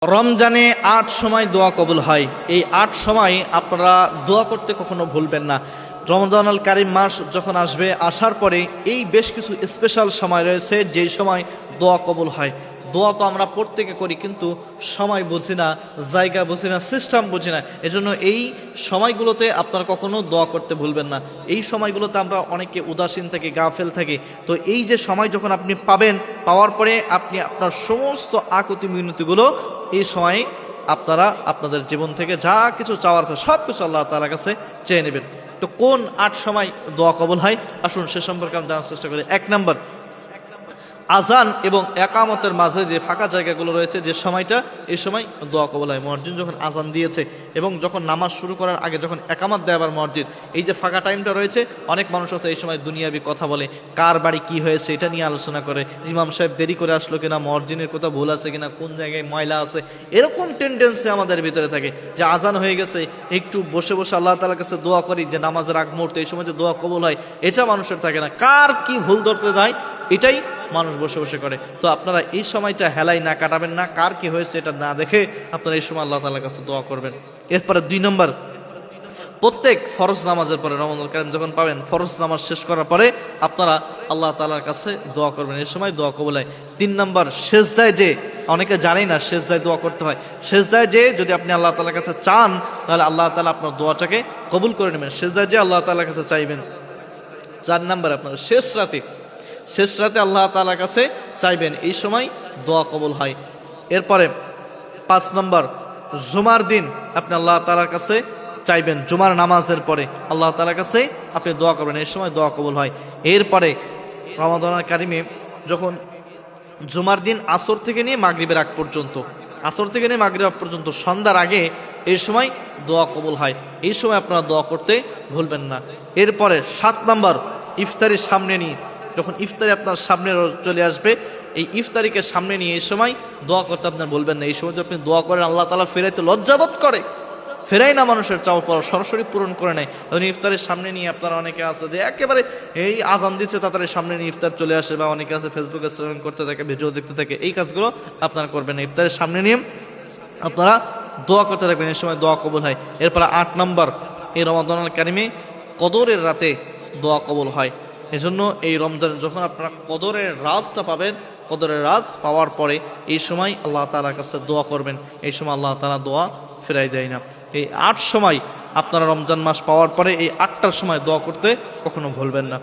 রমজানে ৮ সময় দোয়া কবুল হয়। এই ৮ সময় আপনারা দোয়া করতে কখনো ভুলবেন না। রমজানুল কারীম মাস যখন আসবে, আসার পরে এই বেশ কিছু স্পেশাল সময় রয়েছে যেই সময় দোয়া কবুল হয়। দোয়া তো আমরা প্রত্যেকে করি, কিন্তু সময় বুঝি না, জায়গা বুঝি না, সিস্টেম বুঝি না। এজন্য এই সময়গুলোতে আপনারা কখনো দোয়া করতে ভুলবেন না। এই সময়গুলোতে আমরা অনেকে উদাসীন থাকি, গাফেল থাকি। তো এই যে সময় যখন আপনি পাবেন, পাওয়ার পরে আপনি আপনার সমস্ত আকুতি মিনতিগুলো এই সময় আপনারা আপনাদের জীবন থেকে যা কিছু চাওয়ার আছে সব কিছু আল্লাহ তাআলার কাছে চেয়ে নেবেন। তো কোন ৮ সময় দোয়া কবুল হয়, আসুন সে সম্পর্কে আমি জানার চেষ্টা করি। ১ নম্বর, আজান এবং একামতের মাঝে যে ফাঁকা জায়গাগুলো রয়েছে, যে সময়টা, এই সময় দোয়া কবুল হয়। মুয়াজ্জিন যখন আজান দিয়েছে এবং যখন নামাজ শুরু করার আগে যখন একামত দেয় আবার মুয়াজ্জিন, এই যে ফাঁকা টাইমটা রয়েছে, অনেক মানুষ আছে এই সময় দুনিয়াবি কথা বলে, কার বাড়ি কি হয়েছে এটা নিয়ে আলোচনা করে, ইমাম সাহেব দেরি করে আসলো কিনা, মুয়াজ্জিনের কথা ভুল আছে কিনা, কোন জায়গায় ময়লা আছে, এরকম টেন্ডেন্সি আমাদের ভিতরে থাকে। যে আজান হয়ে গেছে, একটু বসে বসে আল্লাহ তাআলার কাছে দোয়া করি, যে নামাজের আগ মুহূর্তে এই সময় যে দোয়া কবুল হয়, এটা মানুষের থাকে না। কার কি ভুল ধরতে যায় এটাই মানুষ বসে বসে করে। তো আপনারা এই সময়টা হেলাই না কাটাবেন না, কার কি হয়েছে এটা না দেখে আপনারা এই সময় আল্লাহ তাআলার কাছে দোয়া করবেন। এরপরে ২ নম্বর, প্রত্যেক ফরজ নামাজের পরে রমজানুল কারীম যখন পাবেন, ফরজ নামাজ শেষ করার পরে আপনারা আল্লাহ তাআলার কাছে দোয়া করবেন, এই সময় দোয়া কবুল হয়। ৩ নম্বর, সেজদায় যে, অনেকে জানেই না সেজদায় দোয়া করতে হয়। সেজদায় যে যদি আপনি আল্লাহ তাআলার কাছে চান, তাহলে আল্লাহ তাআলা আপনার দোয়াটাকে কবুল করে নেবেন। সেজদায় যে আল্লাহ তাআলার কাছে চাইবেন। ৪ নম্বর, আপনারা শেষ রাতে আল্লাহ তাআলার কাছে চাইবেন, এই সময় দোয়া কবুল হয়। এরপরে ৫ নম্বর, জুমার দিন আপনি আল্লাহ তাআলার কাছে চাইবেন, জুমার নামাজের পরে আল্লাহ তাআলার কাছে আপনি দোয়া করবেন, এই সময় দোয়া কবুল হয়। এরপরে রমাদানুল কারীমে যখন জুমার দিন আসর থেকে নিয়ে মাগরিবের আগ পর্যন্ত, সন্ধ্যার আগে এই সময় দোয়া কবুল হয়। এই সময় আপনারা দোয়া করতে ভুলবেন না। এরপরে ৭ নম্বর, ইফতারির সামনে নিয়ে, যখন ইফতারি আপনার সামনে চলে আসবে, এই ইফতারিকে সামনে নিয়ে এই সময় দোয়া করতে আপনার বলবেন না। এই সময় যদি আপনি দোয়া করেন, আল্লাহ তাআলা ফেরাইতে লজ্জাবোধ করে, ফেরাই না মানুষের চাওয়া পাওয়া, সরাসরি পূরণ করে নেয়। তখন ইফতারের সামনে নিয়ে আপনারা অনেকে আছে যে একেবারে এই আজান দিচ্ছে তাড়াতাড়ি সামনে নিয়ে ইফতার চলে আসে, বা অনেকে আছে ফেসবুকে স্ক্রলিং করতে থাকে, ভিডিও দেখতে থাকে। এই কাজগুলো আপনারা করবেন না। ইফতারের সামনে নিয়ে আপনারা দোয়া করতে থাকবেন, এই সময় দোয়া কবুল হয়। এরপর ৮ নম্বর, এই রমাদানুল কারীমে কদরের রাতে দোয়া কবুল হয়। এজন্য এই রমজানে যখন আপনারা কদরের রাতটা পাবেন, কদরের রাত পাওয়ার পরে এই সময় আল্লাহ তাআলার কাছে দোয়া করবেন, এই সময় আল্লাহ তাআলা দোয়া ফেরাই দেয় না। এই ৮ সময় আপনারা রমজান মাস পাওয়ার পরে এই ৮টার সময় দোয়া করতে কখনো ভুলবেন না।